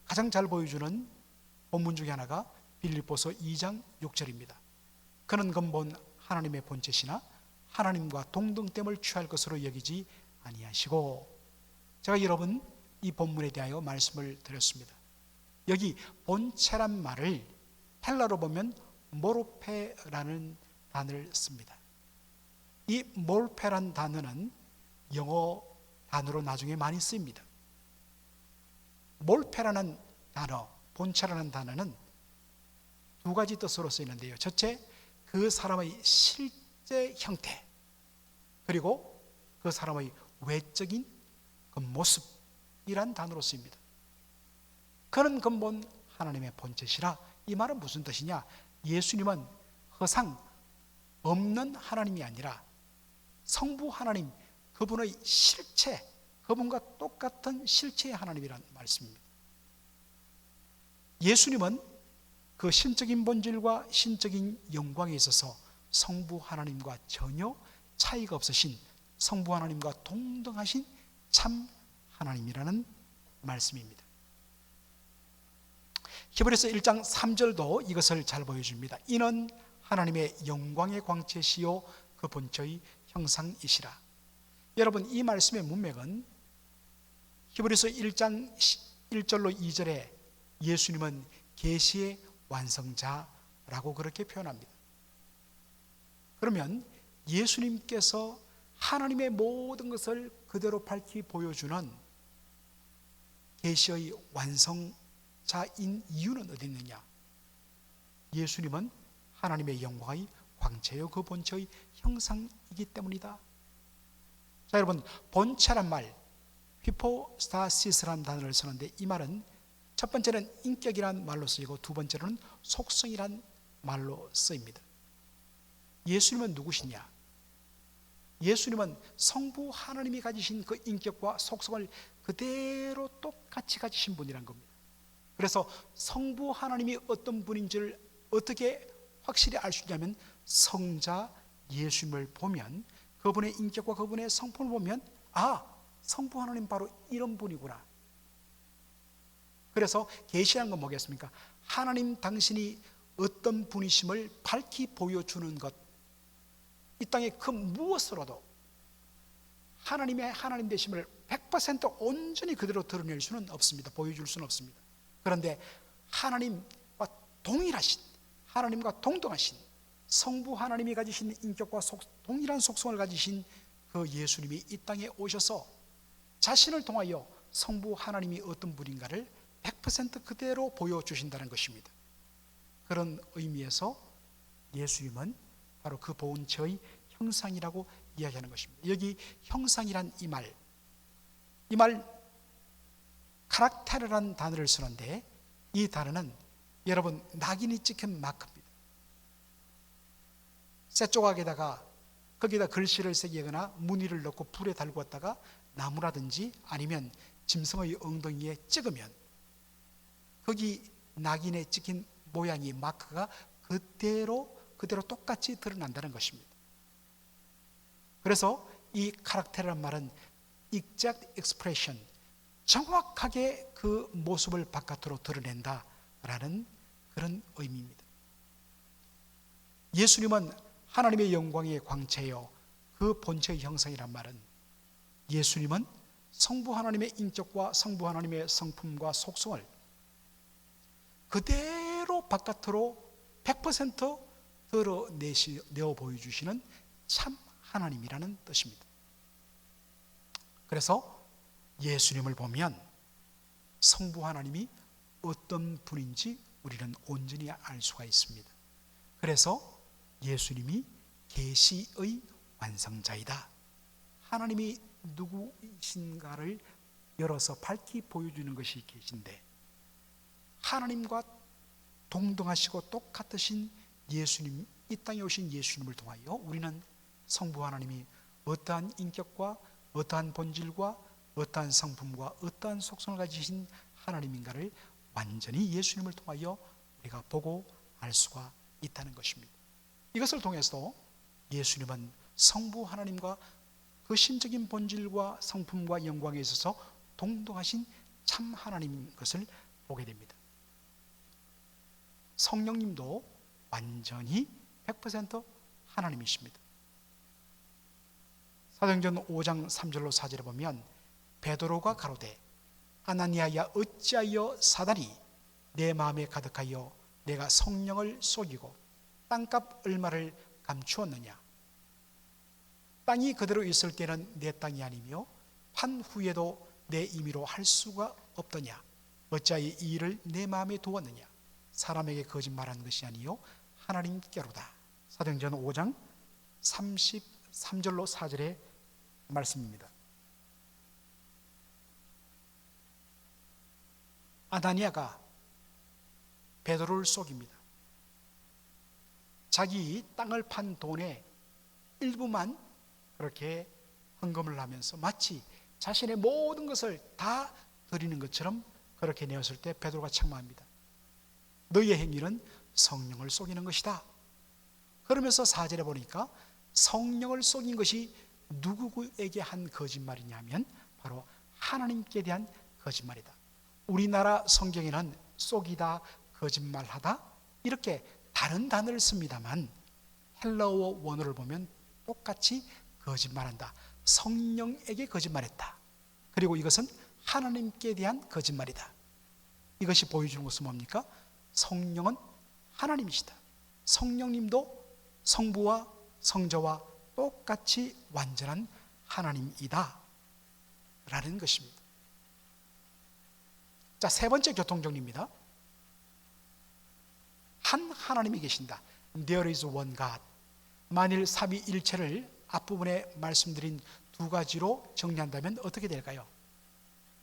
가장 잘 보여주는 본문 중에 하나가 빌립보서 2장 6절입니다. 그는 근본 하나님의 본체시나 하나님과 동등됨을 취할 것으로 여기지 아니하시고. 제가 여러분 이 본문에 대하여 말씀을 드렸습니다. 여기 본체란 말을 헬라로 보면 모르페라는 단어를 씁니다. 이 모르페란 단어는 영어 단어로 나중에 많이 쓰입니다. 모르페라는 단어, 본체라는 단어는 두 가지 뜻으로 쓰이는데요. 첫째, 그 사람의 실제 형태, 그리고 그 사람의 외적인 그 모습이란 단어로 쓰입니다. 그는 근본 하나님의 본체시라. 이 말은 무슨 뜻이냐? 예수님은 허상 없는 하나님이 아니라 성부 하나님, 그분의 실체, 그분과 똑같은 실체의 하나님이란 말씀입니다. 예수님은 그 신적인 본질과 신적인 영광에 있어서 성부 하나님과 전혀 차이가 없으신, 성부 하나님과 동등하신 참 하나님이라는 말씀입니다. 히브리서 1장 3절도 이것을 잘 보여줍니다. 이는 하나님의 영광의 광채시요 그 본체의 형상이시라. 여러분, 이 말씀의 문맥은 히브리서 1장 1절로 2절에 예수님은 계시의 완성자라고 그렇게 표현합니다. 그러면 예수님께서 하나님의 모든 것을 그대로 밝히 보여주는 계시의 완성자인 이유는 어디 있느냐? 예수님은 하나님의 영광의 광채요 그 본체의 형상이기 때문이다. 자, 여러분, 본체란 말, 히포스타시스라는 단어를 쓰는데, 이 말은 첫 번째는 인격이란 말로 쓰이고 두 번째로는 속성이란 말로 쓰입니다. 예수님은 누구시냐? 예수님은 성부 하나님이 가지신 그 인격과 속성을 그대로 똑같이 가지신 분이란 겁니다. 그래서 성부 하나님이 어떤 분인지를 어떻게 확실히 알 수 있냐면, 성자 예수님을 보면, 그분의 인격과 그분의 성품을 보면, 아, 성부 하나님 바로 이런 분이구나. 그래서 계시라는 건 뭐겠습니까? 하나님 당신이 어떤 분이심을 밝히 보여주는 것. 이 땅에 그 무엇으로도 하나님의 하나님 되심을 100% 온전히 그대로 드러낼 수는 없습니다. 보여줄 수는 없습니다. 그런데 하나님과 동일하신, 하나님과 동등하신 성부 하나님이 가지신 인격과 동일한 속성을 가지신 그 예수님이 이 땅에 오셔서 자신을 통하여 성부 하나님이 어떤 분인가를 100% 그대로 보여주신다는 것입니다. 그런 의미에서 예수님은 바로 그 본체의 형상이라고 이야기하는 것입니다. 여기 형상이란 이 말 카락테르라는 단어를 쓰는데 이 단어는 여러분 낙인이 찍힌 마크입니다. 쇠 조각에다가 거기다 글씨를 새기거나 무늬를 넣고 불에 달구었다가 나무라든지 아니면 짐승의 엉덩이에 찍으면 거기 낙인에 찍힌 모양이 마크가 그대로 똑같이 드러난다는 것입니다. 그래서 이 카락테르란 말은 exact expression, 정확하게 그 모습을 바깥으로 드러낸다라는 그런 의미입니다. 예수님은 하나님의 영광의 광채요 그 본체의 형상이란 말은 예수님은 성부 하나님의 인격과 성부 하나님의 성품과 속성을 그대로 바깥으로 100% 드러내어 보여주시는 참 하나님이라는 뜻입니다. 그래서 예수님을 보면 성부 하나님이 어떤 분인지 우리는 온전히 알 수가 있습니다. 그래서 예수님이 계시의 완성자이다. 하나님이 누구이신가를 열어서 밝히 보여주는 것이 계시인데 하나님과 동등하시고 똑같으신 예수님, 이 땅에 오신 예수님을 통하여 우리는 성부 하나님이 어떠한 인격과 어떠한 본질과 어떠한 성품과 어떠한 속성을 가지신 하나님인가를 완전히 예수님을 통하여 우리가 보고 알 수가 있다는 것입니다. 이것을 통해서 예수님은 성부 하나님과 그 신적인 본질과 성품과 영광에 있어서 동등하신 참 하나님인 것을 보게 됩니다. 성령님도 완전히 100% 하나님이십니다. 사도행전 5장 3절로 4절에 보면 베드로가 가로되 아나니아야 어찌하여 사단이 내 마음에 가득하여 내가 성령을 속이고 땅값 얼마를 감추었느냐. 땅이 그대로 있을 때는 내 땅이 아니며 판 후에도 내 임의로 할 수가 없더냐. 어찌하여 이 일을 내 마음에 두었느냐. 사람에게 거짓말한 것이 아니요 하나님께로다. 사도행전 5장 33절로 4절의 말씀입니다. 아나니아가 베드로를 속입니다. 자기 땅을 판 돈의 일부만 그렇게 헌금을 하면서 마치 자신의 모든 것을 다 드리는 것처럼 그렇게 내었을 때 베드로가 책망합니다. 너희의 행위는 성령을 속이는 것이다. 그러면서 4절에 보니까 성령을 속인 것이 누구에게 한 거짓말이냐면 바로 하나님께 대한 거짓말이다. 우리나라 성경에는 속이다, 거짓말하다 이렇게 다른 단어를 씁니다만 헬라어 원어를 보면 똑같이 거짓말한다. 성령에게 거짓말했다. 그리고 이것은 하나님께 대한 거짓말이다. 이것이 보여주는 것은 뭡니까? 성령은 하나님이시다. 성령님도 성부와 성자와 똑같이 완전한 하나님이다 라는 것입니다. 자, 세 번째 교통정리입니다. 한 하나님이 계신다. There is one God. 만일 삼위일체를 앞부분에 말씀드린 두 가지로 정리한다면 어떻게 될까요?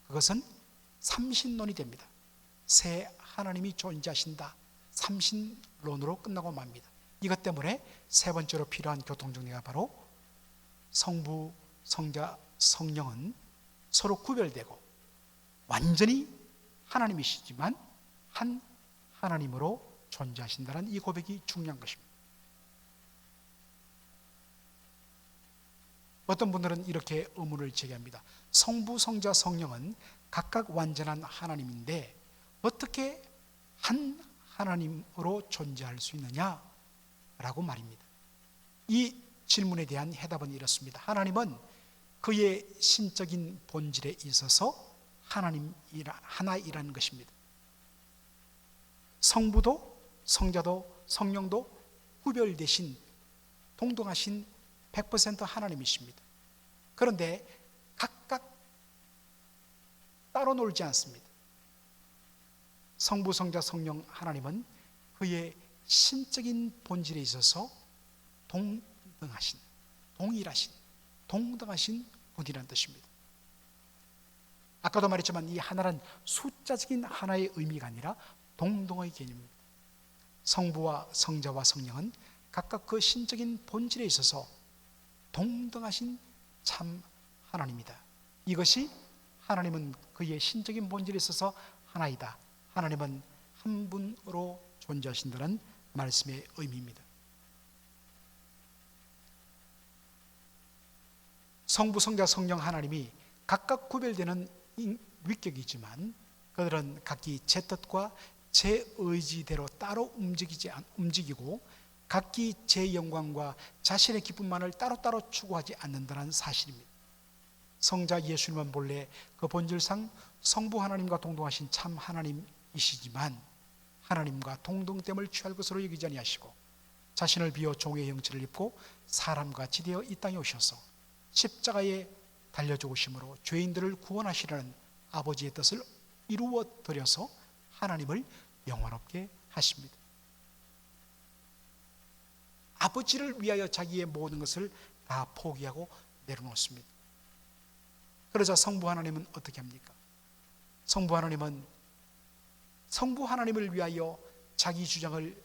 그것은 삼신론이 됩니다. 세 하나님이 존재하신다. 삼신론으로 끝나고 맙니다. 이것 때문에 세 번째로 필요한 교통정리가 바로 성부, 성자, 성령은 서로 구별되고 완전히 하나님이시지만 한 하나님으로 존재하신다는 이 고백이 중요한 것입니다. 어떤 분들은 이렇게 의문을 제기합니다. 성부, 성자, 성령은 각각 완전한 하나님인데 어떻게 한 하나님으로 존재할 수 있느냐라고 말입니다. 이 질문에 대한 해답은 이렇습니다. 하나님은 그의 신적인 본질에 있어서 하나이라는 것입니다. 성부도 성자도 성령도 구별되신 동등하신 100% 하나님이십니다. 그런데 각각 따로 놀지 않습니다. 성부, 성자, 성령 하나님은 그의 신적인 본질에 있어서 동등하신, 동일하신, 동등하신 분이라는 뜻입니다. 아까도 말했지만 이 하나는 숫자적인 하나의 의미가 아니라 동등의 개념입니다. 성부와 성자와 성령은 각각 그 신적인 본질에 있어서 동등하신 참 하나님이다. 이것이 하나님은 그의 신적인 본질에 있어서 하나이다. 하나님은 한 분으로 존재하신다는 말씀의 의미입니다. 성부, 성자, 성령 하나님이 각각 구별되는 위격이지만 그들은 각기 제 뜻과 제 의지대로 따로 움직이고 각기 제 영광과 자신의 기쁨만을 따로따로 추구하지 않는다는 사실입니다. 성자 예수님은 본래 그 본질상 성부 하나님과 동등하신 참 하나님이시지만 하나님과 동등됨을 취할 것으로 여기지 아니하시고 자신을 비워 종의 형체를 입고 사람같이 되어 이 땅에 오셔서 십자가에 달려 죽으심으로 죄인들을 구원하시려는 아버지의 뜻을 이루어 드려서 하나님을 영원롭게 하십니다. 아버지를 위하여 자기의 모든 것을 다 포기하고 내려놓습니다. 그러자 성부 하나님은 어떻게 합니까? 성부 하나님은 성부 하나님을 위하여 자기 주장을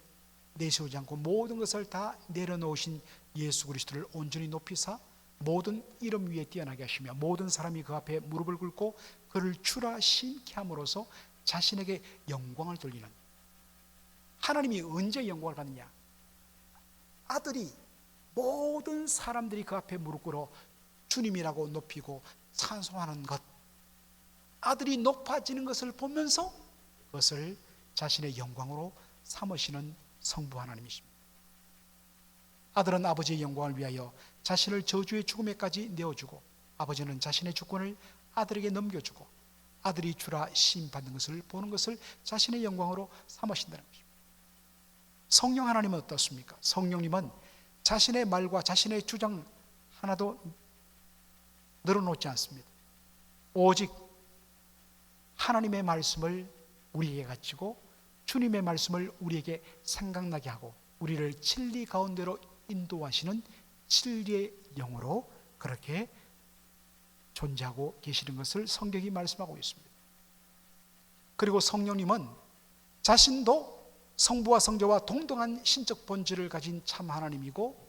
내세우지 않고 모든 것을 다 내려놓으신 예수 그리스도를 온전히 높이사 모든 이름 위에 뛰어나게 하시며 모든 사람이 그 앞에 무릎을 꿇고 그를 주라 신케 함으로써 자신에게 영광을 돌리는, 하나님이 언제 영광을 받느냐? 아들이 모든 사람들이 그 앞에 무릎 꿇어 주님이라고 높이고 찬송하는 것, 아들이 높아지는 것을 보면서 그것을 자신의 영광으로 삼으시는 성부 하나님이십니다. 아들은 아버지의 영광을 위하여 자신을 저주의 죽음에까지 내어주고 아버지는 자신의 주권을 아들에게 넘겨주고 아들이 주라 시임받는 것을 보는 것을 자신의 영광으로 삼으신다는 것입니다. 성령 하나님은 어떻습니까? 성령님은 자신의 말과 자신의 주장 하나도 늘어놓지 않습니다. 오직 하나님의 말씀을 우리에게 가르치고 주님의 말씀을 우리에게 생각나게 하고 우리를 진리 가운데로 인도하시는 진리의 영으로 그렇게 존재하고 계시는 것을 성경이 말씀하고 있습니다. 그리고 성령님은 자신도 성부와 성자와 동등한 신적 본질을 가진 참 하나님이고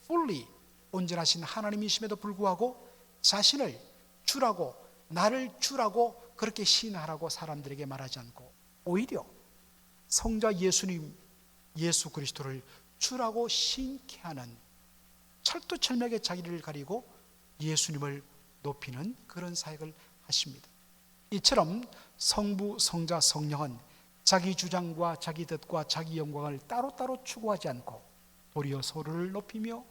fully 온전하신 하나님이심에도 불구하고 자신을 주라고, 나를 주라고 그렇게 시인하라고 사람들에게 말하지 않고 오히려 성자 예수님, 예수 그리스도를 주라고 시인케 하는, 철두철미하게 자기를 가리고 예수님을 높이는 그런 사역을 하십니다. 이처럼 성부, 성자, 성령은 자기 주장과 자기 뜻과 자기 영광을 따로따로 추구하지 않고 도리어 서로를 높이며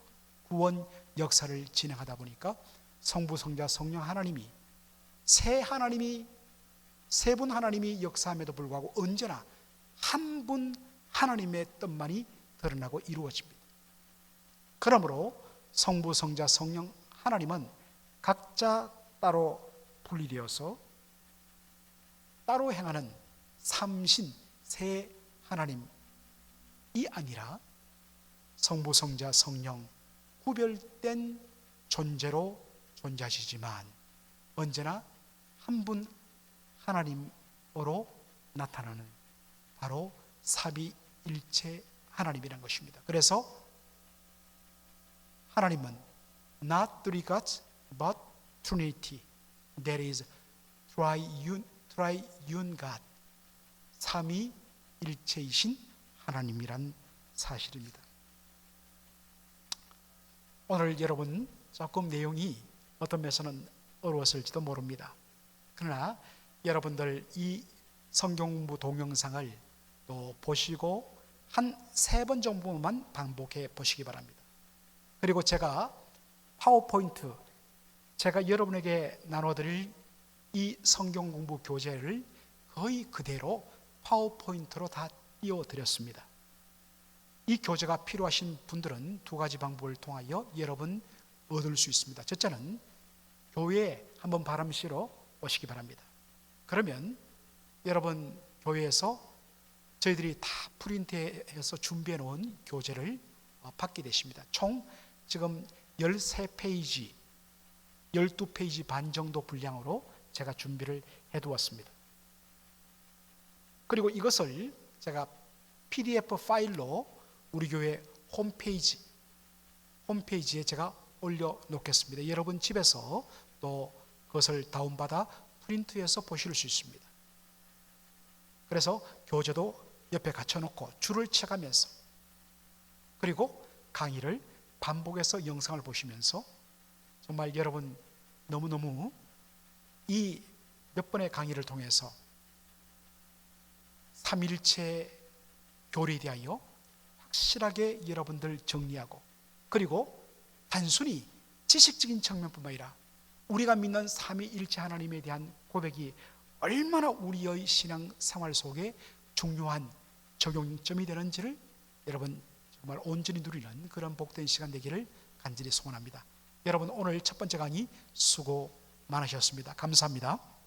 구원 역사를 진행하다 보니까 성부, 성자, 성령 하나님이 세 분 하나님이 역사함에도 불구하고 언제나 한 분 하나님의 뜻만이 드러나고 이루어집니다. 그러므로 성부, 성자, 성령 하나님은 각자 따로 분리되어서 따로 행하는 삼신 세 하나님이 아니라 성부, 성자, 성령 구별된 존재로 존재하시지만 언제나 한 분 하나님으로 나타나는 바로 삼위일체 하나님이라는 것입니다. 그래서 하나님은 not three gods but Trinity, that is triune God, 삼위일체이신 하나님이란 사실입니다. 오늘 여러분 조금 내용이 어떤 면에서는 어려웠을지도 모릅니다. 그러나 여러분들 이 성경 공부 동영상을 또 보시고 한 3번 정도만 반복해 보시기 바랍니다. 그리고 제가 파워포인트, 제가 여러분에게 나눠드릴 이 성경 공부 교재를 거의 그대로 파워포인트로 다 띄워드렸습니다. 이 교재가 필요하신 분들은 2가지 방법을 통하여 여러분 얻을 수 있습니다. 첫째는 교회에 한번 바람 쐬러 오시기 바랍니다. 그러면 여러분 교회에서 저희들이 다 프린트해서 준비해 놓은 교재를 받게 되십니다. 총 지금 13페이지, 12페이지 반 정도 분량으로 제가 준비를 해두었습니다. 그리고 이것을 제가 PDF 파일로 우리 교회 홈페이지에 제가 올려놓겠습니다. 여러분 집에서 또 그것을 다운받아 프린트해서 보실 수 있습니다. 그래서 교재도 옆에 갖춰놓고 줄을 쳐가면서, 그리고 강의를 반복해서 영상을 보시면서 정말 여러분 너무너무 이 몇 번의 강의를 통해서 삼일체 교리에 대하여 확실하게 여러분들 정리하고, 그리고 단순히 지식적인 측면뿐만 아니라 우리가 믿는 삼위일체 하나님에 대한 고백이 얼마나 우리의 신앙 생활 속에 중요한 적용점이 되는지를 여러분 정말 온전히 누리는 그런 복된 시간 되기를 간절히 소원합니다. 여러분 오늘 첫 번째 강의 수고 많으셨습니다. 감사합니다.